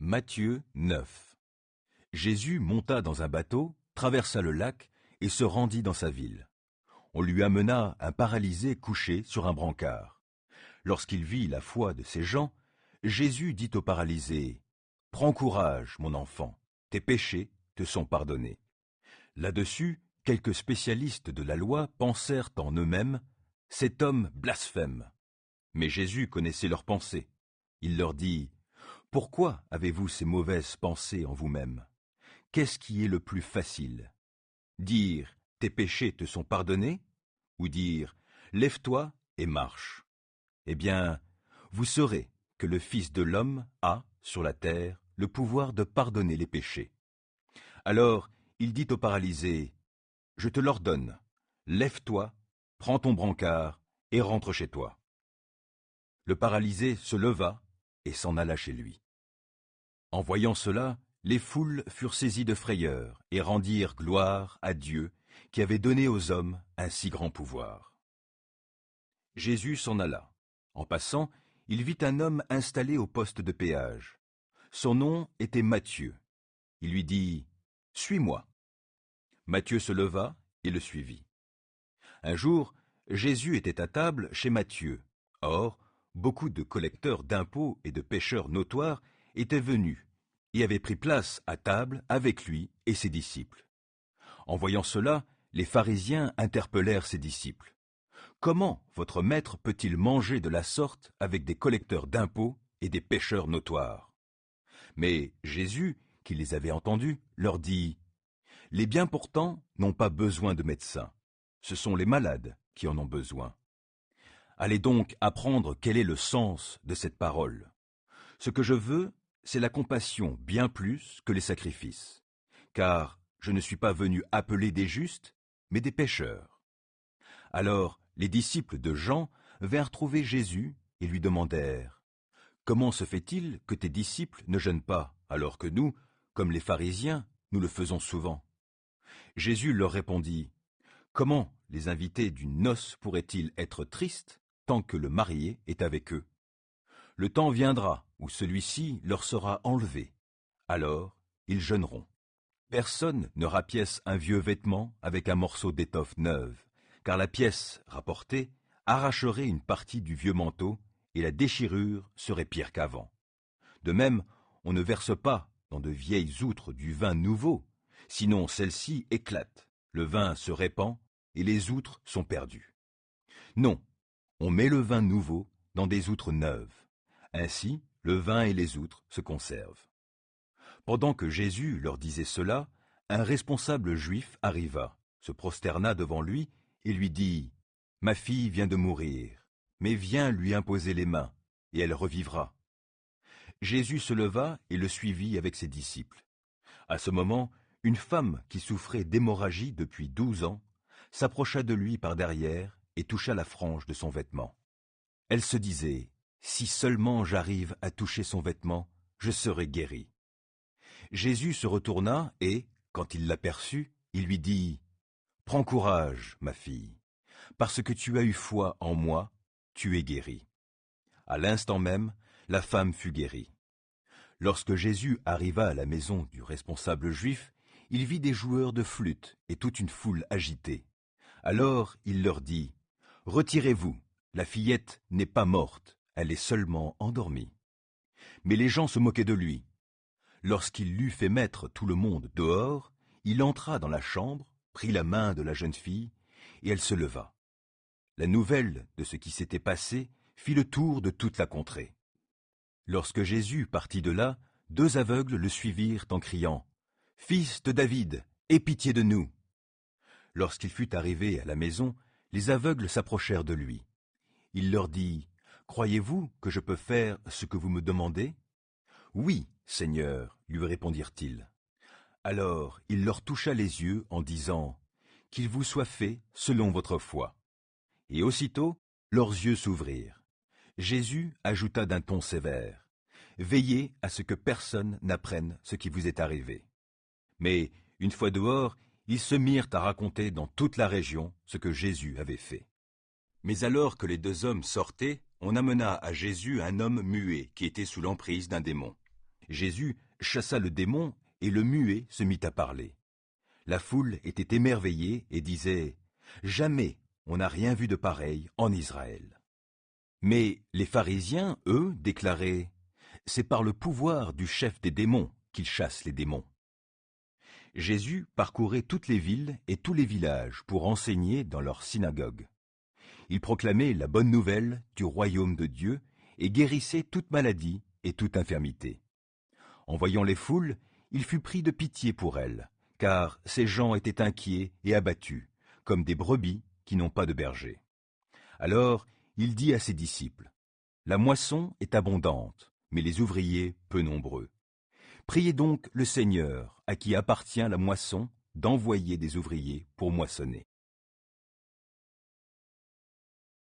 Matthieu 9. Jésus monta dans un bateau, traversa le lac et se rendit dans sa ville. On lui amena un paralysé couché sur un brancard. Lorsqu'il vit la foi de ces gens, Jésus dit au paralysé, « Prends courage, mon enfant, tes péchés te sont pardonnés. » Là-dessus, quelques spécialistes de la loi pensèrent en eux-mêmes, « Cet homme blasphème. » Mais Jésus connaissait leurs pensées. Il leur dit, « Pourquoi avez-vous ces mauvaises pensées en vous-mêmes? Qu'est-ce qui est le plus facile? Dire, tes péchés te sont pardonnés? Ou dire, lève-toi et marche? Eh bien, vous saurez que le Fils de l'homme a, sur la terre, le pouvoir de pardonner les péchés. » Alors, il dit au paralysé, « Je te l'ordonne, lève-toi, prends ton brancard et rentre chez toi. » Le paralysé se leva et s'en alla chez lui. En voyant cela, les foules furent saisies de frayeur et rendirent gloire à Dieu qui avait donné aux hommes un si grand pouvoir. Jésus s'en alla. En passant, il vit un homme installé au poste de péage. Son nom était Matthieu. Il lui dit, « Suis-moi. » Matthieu se leva et le suivit. Un jour, Jésus était à table chez Matthieu. Or, beaucoup de collecteurs d'impôts et de pécheurs notoires étaient venus et avaient pris place à table avec lui et ses disciples. En voyant cela, les pharisiens interpellèrent ses disciples. « Comment votre maître peut-il manger de la sorte avec des collecteurs d'impôts et des pécheurs notoires ?» Mais Jésus, qui les avait entendus, leur dit, « Les bien portants n'ont pas besoin de médecins, ce sont les malades qui en ont besoin. Allez donc apprendre quel est le sens de cette parole. Ce que je veux, c'est la compassion bien plus que les sacrifices, car je ne suis pas venu appeler des justes, mais des pécheurs. » Alors les disciples de Jean vinrent trouver Jésus et lui demandèrent, « Comment se fait-il que tes disciples ne jeûnent pas, alors que nous, comme les pharisiens, nous le faisons souvent ?» Jésus leur répondit, « Comment les invités d'une noce pourraient-ils être tristes tant que le marié est avec eux? Le temps viendra où celui-ci leur sera enlevé. Alors ils jeûneront. Personne ne rapièce un vieux vêtement avec un morceau d'étoffe neuve, car la pièce rapportée arracherait une partie du vieux manteau et la déchirure serait pire qu'avant. De même, on ne verse pas dans de vieilles outres du vin nouveau, sinon celles-ci éclatent, le vin se répand et les outres sont perdues. Non, on met le vin nouveau dans des outres neuves. Ainsi, le vin et les outres se conservent. » Pendant que Jésus leur disait cela, un responsable juif arriva, se prosterna devant lui et lui dit, « Ma fille vient de mourir, mais viens lui imposer les mains, et elle revivra. » Jésus se leva et le suivit avec ses disciples. À ce moment, une femme qui souffrait d'hémorragie depuis 12 ans s'approcha de lui par derrière et toucha la frange de son vêtement. Elle se disait, « Si seulement j'arrive à toucher son vêtement, je serai guérie. » Jésus se retourna et, quand il l'aperçut, il lui dit, « Prends courage, ma fille, parce que tu as eu foi en moi, tu es guérie. » À l'instant même, la femme fut guérie. Lorsque Jésus arriva à la maison du responsable juif, il vit des joueurs de flûte et toute une foule agitée. Alors il leur dit, « Retirez-vous, la fillette n'est pas morte, elle est seulement endormie. » Mais les gens se moquaient de lui. Lorsqu'il l'eut fait mettre tout le monde dehors, il entra dans la chambre, prit la main de la jeune fille, et elle se leva. La nouvelle de ce qui s'était passé fit le tour de toute la contrée. Lorsque Jésus partit de là, 2 aveugles le suivirent en criant, « Fils de David, aie pitié de nous !» Lorsqu'il fut arrivé à la maison, les aveugles s'approchèrent de lui. Il leur dit, « Croyez-vous que je peux faire ce que vous me demandez ?»« Oui, Seigneur, lui répondirent-ils. Alors il leur toucha les yeux en disant, « Qu'il vous soit fait selon votre foi. » Et aussitôt, leurs yeux s'ouvrirent. Jésus ajouta d'un ton sévère, « Veillez à ce que personne n'apprenne ce qui vous est arrivé. » Mais, une fois dehors, ils se mirent à raconter dans toute la région ce que Jésus avait fait. Mais alors que les 2 hommes sortaient, on amena à Jésus un homme muet qui était sous l'emprise d'un démon. Jésus chassa le démon et le muet se mit à parler. La foule était émerveillée et disait « Jamais on n'a rien vu de pareil en Israël ». Mais les pharisiens, eux, déclaraient « C'est par le pouvoir du chef des démons qu'il chasse les démons ». Jésus parcourait toutes les villes et tous les villages pour enseigner dans leurs synagogues. Il proclamait la bonne nouvelle du royaume de Dieu et guérissait toute maladie et toute infirmité. En voyant les foules, il fut pris de pitié pour elles, car ces gens étaient inquiets et abattus, comme des brebis qui n'ont pas de berger. Alors il dit à ses disciples, « La moisson est abondante, mais les ouvriers peu nombreux. Priez donc le Seigneur, à qui appartient la moisson, d'envoyer des ouvriers pour moissonner. »